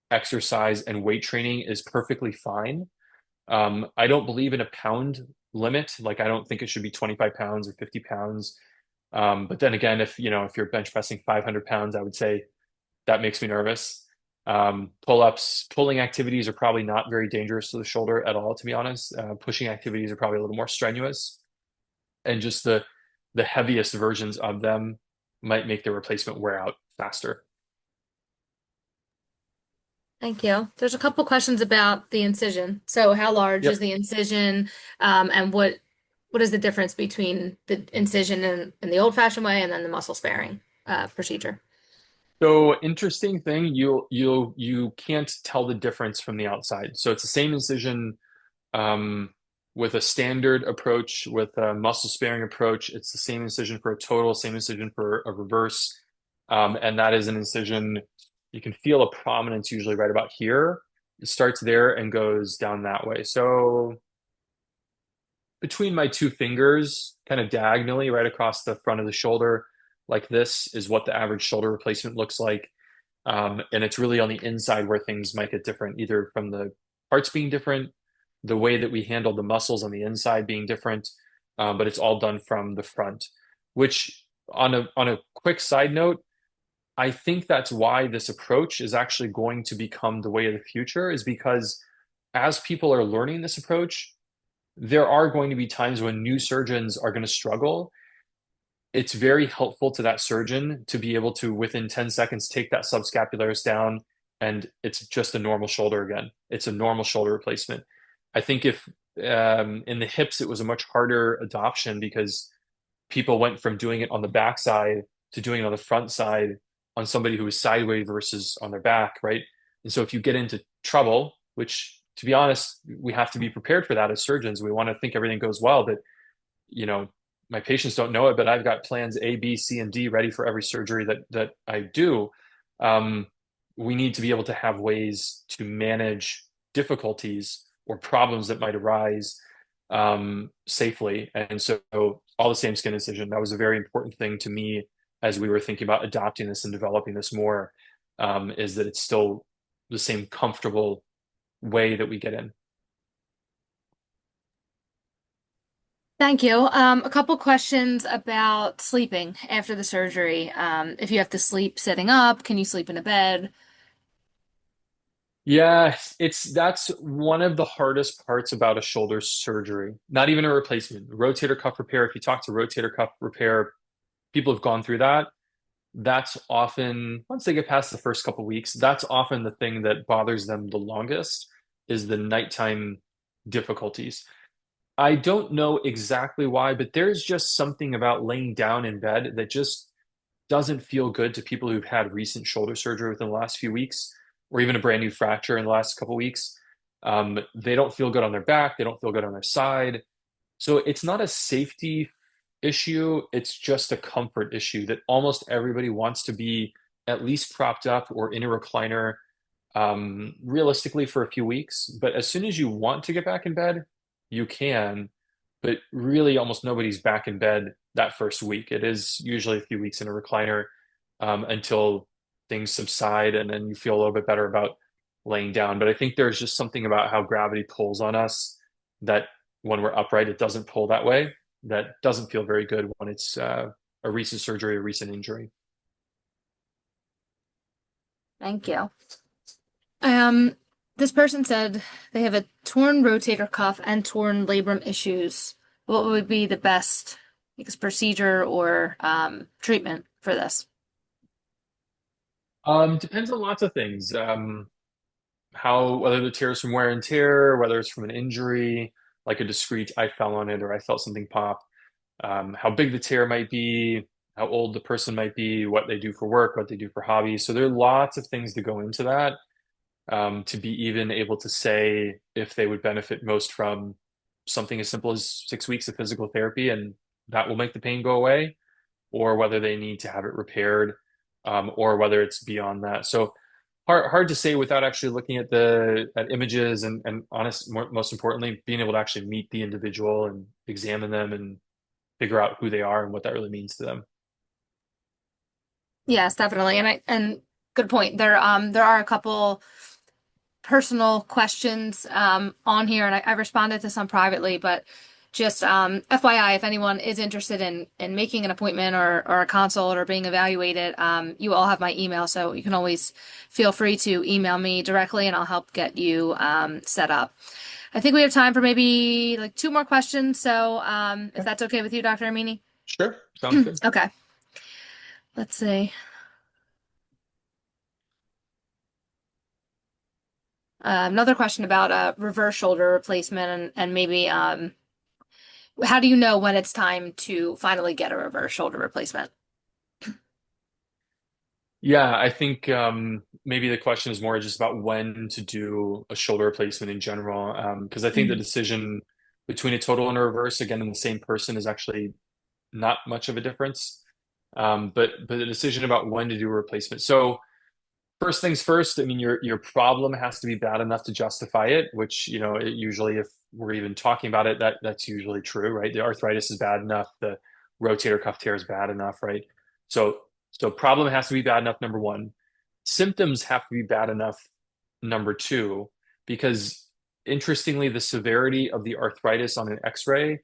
Speaker 2: exercise and weight training is perfectly fine. I don't believe in a pound limit. Like I don't think it should be 25 pounds or 50 pounds. But then again, if you're bench pressing 500 pounds, I would say that makes me nervous. Pull-ups, pulling activities are probably not very dangerous to the shoulder at all, to be honest. Pushing activities are probably a little more strenuous, and just the heaviest versions of them might make the replacement wear out faster.
Speaker 1: Thank you. There's a couple questions about the incision. So, how large is
Speaker 2: Yep.
Speaker 1: the incision, and what is the difference between the incision in the old-fashioned way and then the muscle sparing procedure?
Speaker 2: So interesting thing, you can't tell the difference from the outside. So it's the same incision um, with a standard approach, with a muscle sparing approach. It's the same incision for a total, same incision for a reverse. And that is an incision, you can feel a prominence usually right about here. It starts there and goes down that way. So between my two fingers, kind of diagonally right across the front of the shoulder, like this is what the average shoulder replacement looks like. And it's really on the inside where things might get different, either from the parts being different, the way that we handle the muscles on the inside being different, but it's all done from the front. Which, on a quick side note, I think that's why this approach is actually going to become the way of the future, is because as people are learning this approach, there are going to be times when new surgeons are going to struggle. It's very helpful to that surgeon to be able to, within 10 seconds, take that subscapularis down and it's just a normal shoulder again. It's a normal shoulder replacement. I think if in the hips it was a much harder adoption because people went from doing it on the back side to doing it on the front side on somebody who was sideways versus on their back, right? And so if you get into trouble, which to be honest, we have to be prepared for that as surgeons. We want to think everything goes well, but you know, my patients don't know it, but I've got plans A, B, C, and D ready for every surgery that I do. Um, we need to be able to have ways to manage difficulties or problems that might arise safely. And so, all the same skin incision, that was a very important thing to me as we were thinking about adopting this and developing this more, is that it's still the same comfortable way that we get in.
Speaker 1: Thank you. A couple questions about sleeping after the surgery. If you have to sleep sitting up, can you sleep in a bed?
Speaker 2: Yeah, it's that's one of the hardest parts about a shoulder surgery. Not even a replacement. Rotator cuff repair, if you talk to rotator cuff repair, people have gone through that. That's often, once they get past the first couple weeks, that's often the thing that bothers them the longest is the nighttime difficulties. I don't know exactly why, but there's just something about laying down in bed that just doesn't feel good to people who've had recent shoulder surgery within the last few weeks, or even a brand new fracture in the last couple of weeks. They don't feel good on their back, they don't feel good on their side. So it's not a safety issue, it's just a comfort issue that almost everybody wants to be at least propped up or in a recliner realistically for a few weeks. But as soon as you want to get back in bed, you can. But really, almost nobody's back in bed that first week. It is usually a few weeks in a recliner until things subside and then you feel a little bit better about laying down. But I think there's just something about how gravity pulls on us that when we're upright, it doesn't pull that way. That doesn't feel very good when it's a recent surgery, a recent injury.
Speaker 1: Thank you. Um, this person said they have a torn rotator cuff and torn labrum issues. What would be the best, I guess, procedure or treatment for this?
Speaker 2: Depends on lots of things. How whether the tear is from wear and tear, whether it's from an injury, like a discrete I fell on it or I felt something pop, how big the tear might be, how old the person might be, what they do for work, what they do for hobbies. So there are lots of things to go into that to be even able to say if they would benefit most from something as simple as 6 weeks of physical therapy and that will make the pain go away, or whether they need to have it repaired, or whether it's beyond that. So hard to say without actually looking at the at images and most importantly, being able to actually meet the individual and examine them and figure out who they are and what that really means to them.
Speaker 1: Yes, definitely. And good point. There are a couple personal questions on here, and I responded to some privately, but just FYI, if anyone is interested in making an appointment or a consult or being evaluated, you all have my email, so you can always feel free to email me directly, and I'll help get you set up. I think we have time for maybe like two more questions, so if
Speaker 2: Okay.
Speaker 1: that's okay with you, Dr. Amini.
Speaker 2: Sure, sounds good.
Speaker 1: Okay, let's see. Another question about a reverse shoulder replacement and maybe how do you know when it's time to finally get a reverse shoulder replacement?
Speaker 2: Yeah, I think maybe the question is more just about when to do a shoulder replacement in general, because I think the
Speaker 1: Mhm.
Speaker 2: decision between a total and a reverse, again, in the same person, is actually not much of a difference. But the decision about when to do a replacement. So first things first, I mean, your problem has to be bad enough to justify it, which, it usually, if we're even talking about it, that's usually true, right? The arthritis is bad enough, the rotator cuff tear is bad enough, right? So, so problem has to be bad enough, number one. Symptoms have to be bad enough, number two, because interestingly, the severity of the arthritis on an X-ray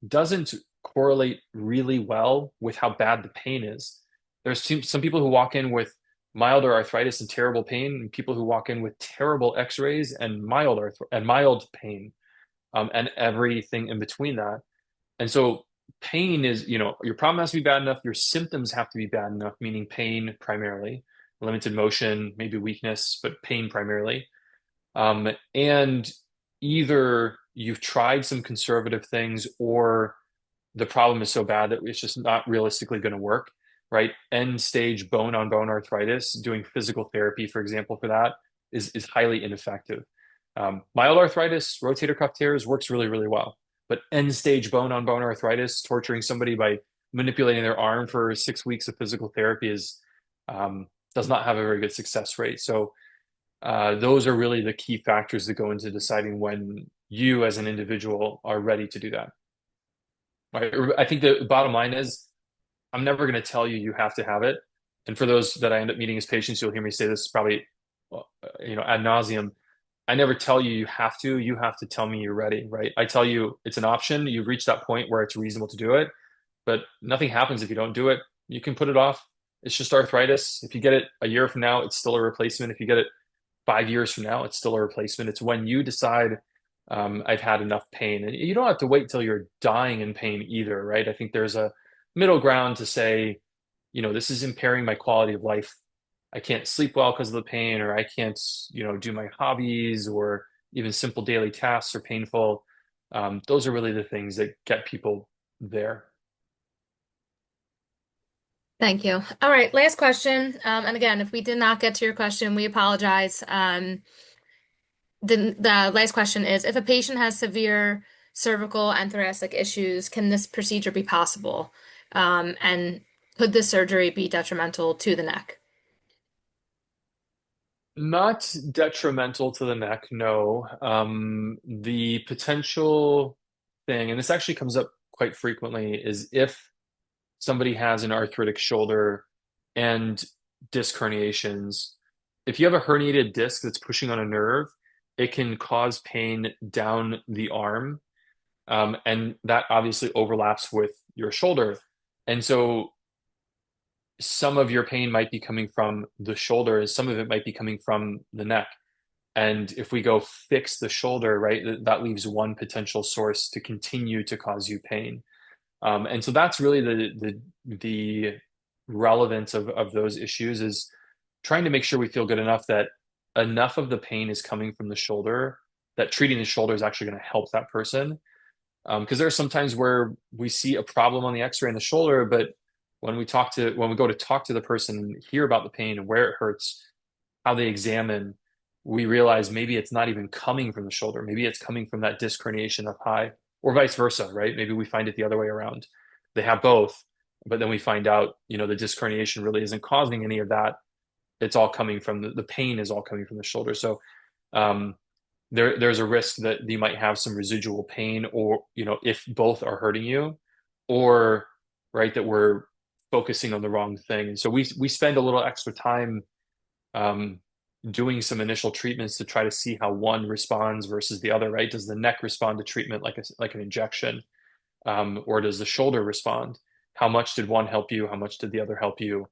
Speaker 2: doesn't correlate really well with how bad the pain is. There's some people who walk in with milder arthritis and terrible pain, and people who walk in with terrible X-rays and mild pain, and everything in between that. And so pain is, your problem has to be bad enough, your symptoms have to be bad enough, meaning pain primarily. limited motion, maybe weakness, but pain primarily. And either you've tried some conservative things or the problem is so bad that it's just not realistically going to work, right? End stage bone on bone arthritis, doing physical therapy, for example, for that is highly ineffective. Mild arthritis, rotator cuff tears works really, really well. But end stage bone on bone arthritis, torturing somebody by manipulating their arm for 6 weeks of physical therapy is does not have a very good success rate. So those are really the key factors that go into deciding when you as an individual are ready to do that. Right? I think the bottom line is I'm never going to tell you you have to have it. And for those that I end up meeting as patients, you'll hear me say this probably, ad nauseum. I never tell you you have to. You have to tell me you're ready, right? I tell you it's an option. You've reached that point where it's reasonable to do it, but nothing happens if you don't do it. You can put it off. It's just arthritis. If you get it a year from now, it's still a replacement. If you get it 5 years from now, it's still a replacement. It's when you decide I've had enough pain. And you don't have to wait till you're dying in pain either, right? I think there's a middle ground to say, this is impairing my quality of life. I can't sleep well because of the pain, or I can't, do my hobbies, or even simple daily tasks are painful. Those are really the things that get people there.
Speaker 1: Thank you. All right, last question. And again, if we did not get to your question, we apologize. The last question is, if a patient has severe cervical and thoracic issues, can this procedure be possible? And could this surgery be detrimental to the neck?
Speaker 2: Not detrimental to the neck, no. The potential thing, and this actually comes up quite frequently, is if somebody has an arthritic shoulder and disc herniations, if you have a herniated disc that's pushing on a nerve, it can cause pain down the arm. And that obviously overlaps with your shoulder. And so some of your pain might be coming from the shoulder, and some of it might be coming from the neck. And if we go fix the shoulder, right, that leaves one potential source to continue to cause you pain. And so that's really the relevance of those issues is trying to make sure we feel good enough that enough of the pain is coming from the shoulder that treating the shoulder is actually going to help that person. Because there are some times where we see a problem on the X-ray in the shoulder, but when we go to talk to the person and hear about the pain and where it hurts, how they examine, we realize maybe it's not even coming from the shoulder. Maybe it's coming from that disc herniation up high, or vice versa, right? Maybe we find it the other way around. They have both, but then we find out, the disc herniation really isn't causing any of that. It's all coming from the pain is all coming from the shoulder. So um, there's a risk that you might have some residual pain, or if both are hurting you, or right that we're focusing on the wrong thing. And so we spend a little extra time um, doing some initial treatments to try to see how one responds versus the other, right? Does the neck respond to treatment like an injection, or does the shoulder respond? How much did one help you? How much did the other help you?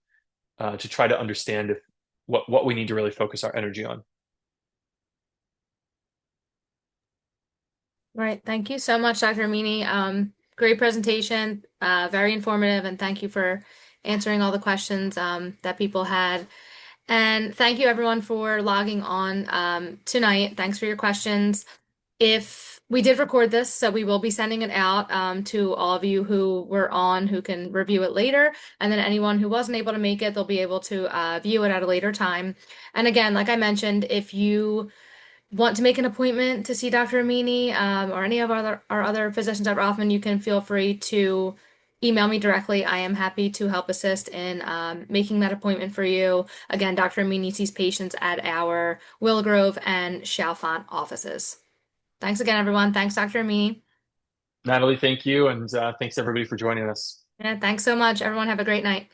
Speaker 2: To try to understand if what we need to really focus our energy on.
Speaker 1: All right, thank you so much, Dr. Amini. Great presentation, very informative, and thank you for answering all the questions that people had. And thank you everyone for logging on tonight. Thanks for your questions. If we did record this, so we will be sending it out to all of you who were on who can review it later. And then anyone who wasn't able to make it, they'll be able to view it at a later time. And again, like I mentioned, if you want to make an appointment to see Dr. Amini or any of our other physicians at Rothman, you can feel free to email me directly. I am happy to help assist in making that appointment for you. Again, Dr. Amini sees patients at our Willow Grove and Chalfont offices. Thanks again, everyone. Thanks, Dr. Amini.
Speaker 2: Natalie, thank you, and thanks everybody for joining us.
Speaker 1: Yeah, thanks so much. Everyone have a great night.